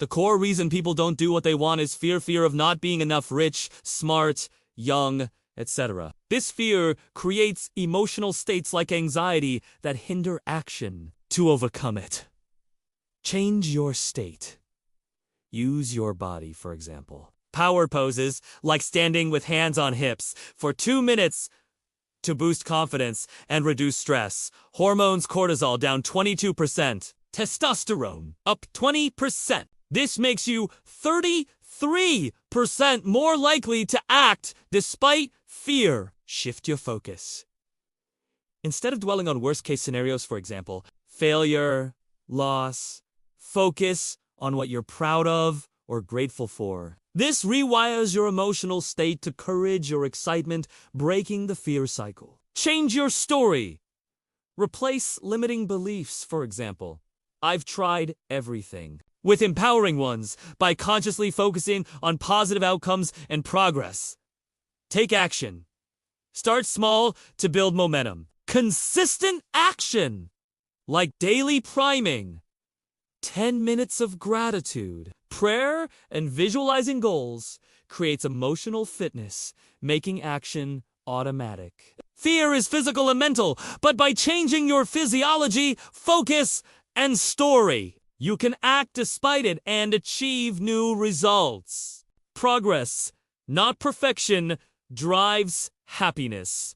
The core reason people don't do what they want is fear of not being enough rich, smart, young, etc. This fear creates emotional states like anxiety that hinder action. To overcome it, change your state. Use your body, for example. Power poses, like standing with hands on hips, for 2 minutes to boost confidence and reduce stress. Hormones: cortisol down 22%. Testosterone up 20%. This makes you 33% more likely to act despite fear. Shift your focus. Instead of dwelling on worst-case scenarios, for example, failure, loss, focus on what you're proud of or grateful for. This rewires your emotional state to courage or excitement, breaking the fear cycle. Change your story. Replace limiting beliefs, for example. I've tried everything, with empowering ones by consciously focusing on positive outcomes and progress. Take action. Start small to build momentum. Consistent action, like daily priming, 10 minutes of gratitude, prayer, and visualizing goals creates emotional fitness, making action automatic. Fear is physical and mental, but by changing your physiology, focus, and story, you can act despite it and achieve new results. Progress, not perfection, drives happiness.